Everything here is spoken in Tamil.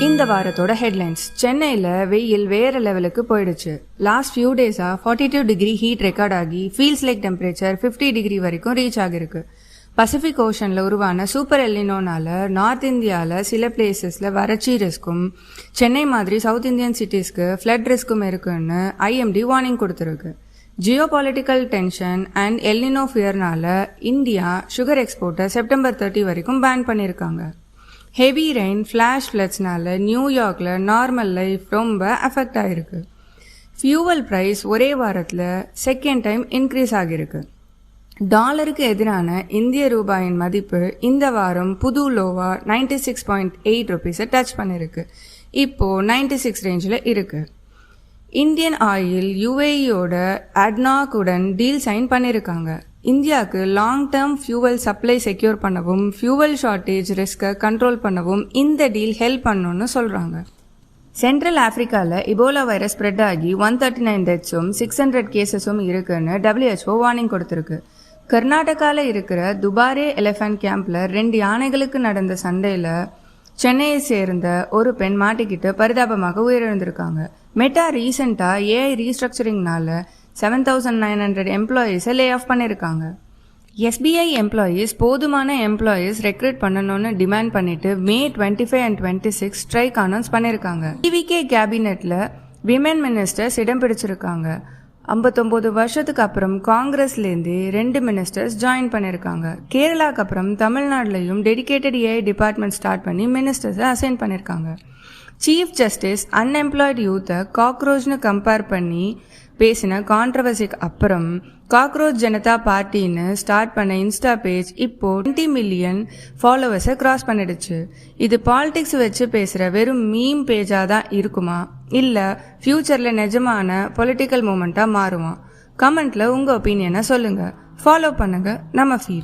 இந்த வாரத்தோட ஹெட்லைன்ஸ். சென்னையில் வெயில் வேற லெவலுக்கு போயிடுச்சு. லாஸ்ட் ஃபியூ டேஸா 42 டிகிரி ஹீட் ரெக்கார்ட் ஆகி ஃபீல்ஸ் லைக் டெம்பரேச்சர் 50 டிகிரி வரைக்கும் ரீச் ஆகிருக்கு. பசிபிக் ஓஷன்ல உருவான சூப்பர் எல்னினோனால நார்த் இந்தியாவில் சில பிளேசஸ்ல வறட்சி ரிஸ்க்கும், சென்னை மாதிரி சவுத் இந்தியன் சிட்டிஸ்க்கு ஃப்ளட் ரிஸ்க்கும் இருக்குன்னு IMD வார்னிங் கொடுத்துருக்கு. Geopolitical tension and El Nino ஃபியர்னால இந்தியா சுகர் எக்ஸ்போர்ட்டை செப்டம்பர் 30 வரைக்கும் பேன் பண்ணியிருக்காங்க. ஹெவி ரெயின், ஃபிளாஷ் ஃப்ளட்ஸ்னால நியூயார்க்ல நார்மல் லைஃப் ரொம்ப அஃபெக்ட் ஆயிருக்கு. ஃபியூவல் பிரைஸ் ஒரே வாரத்தில் செகண்ட் டைம் இன்க்ரீஸ் ஆகிருக்கு. டாலருக்கு எதிரான இந்திய ரூபாயின் மதிப்பு இந்த வாரம் புது லோவா 96.8 ருபீஸை டச் பண்ணிருக்கு. இப்போ 96 ரேஞ்சில் இருக்கு. இந்தியன் ஆயில் UAEயோட அட்னாக்குடன் டீல் சைன் பண்ணியிருக்காங்க. இந்தியாவுக்கு long term fuel supply secure பண்ணவும் ஃபியூவல் ஷார்ட்டேஜ் ரிஸ்கை கண்ட்ரோல் பண்ணவும் இந்த டீல் ஹெல்ப் பண்ணணும்னு சொல்றாங்க. சென்ட்ரல் ஆப்பிரிக்காவில் இபோலா வைரஸ் ஸ்ப்ரெட் ஆகி 139 டெத்ஸும் 600 கேசஸும் இருக்குன்னு WHO வார்னிங் கொடுத்துருக்கு. கர்நாடகாவில் இருக்கிற துபாரே எலிஃபண்ட் கேம்ப்ல 2 யானைகளுக்கு நடந்த சண்டையில சென்னையை சேர்ந்த ஒரு பெண் மாட்டிக்கிட்டு பரிதாபமாக உயிரிழந்திருக்காங்க. மெட்டா ரீசெண்டா AI ரீஸ்ட்ரக்சரிங்னால 7,900 எம்ப்ளாயீஸை லே ஆஃப் பண்ணியிருக்காங்க. SBI எம்ப்ளாயீஸ் போதுமான எம்ப்ளாயீஸ் ரெக்ரூட் பண்ணணும்னு டிமாண்ட் பண்ணிட்டு May 25 and 26 ஸ்ட்ரைக் அனௌன்ஸ் பண்ணியிருக்காங்க. TVK கேபினெட்ல விமென் மினிஸ்டர்ஸ் இடம் பிடிச்சிருக்காங்க. 59 வருஷத்துக்கு அப்புறம் காங்கிரஸ்லேருந்து 2 மினிஸ்டர்ஸ் ஜாயின் பண்ணியிருக்காங்க. கேரளாக்கு அப்புறம் தமிழ்நாட்டிலையும் டெடிகேட்டட் AI டிபார்ட்மெண்ட் ஸ்டார்ட் பண்ணி மினிஸ்டர்ஸை அசைன் பண்ணியிருக்காங்க. சீஃப் ஜஸ்டிஸ் அன்எம்ப்ளாய்டு யூத்தை காக்ரோச்னு கம்பேர் பண்ணி பேசின கான்ட்ரவர்சிக்கு அப்புறம் காக்ரோச் ஜனதா பார்ட்டின்னு ஸ்டார்ட் பண்ண இன்ஸ்டா பேஜ் இப்போ 20 மில்லியன் ஃபாலோவர்ஸை கிராஸ் பண்ணிடுச்சு. இது பாலிடிக்ஸ் வச்சு பேசுற வெறும் மீம் பேஜா தான் இருக்குமா, இல்ல ஃபியூச்சர்ல நிஜமான பொலிட்டிக்கல் மூமெண்டா மாறுமா? கமெண்ட்ல உங்க ஒப்பீனியனை சொல்லுங்க. ஃபாலோ பண்ணுங்க நம்ம ஃபீட்.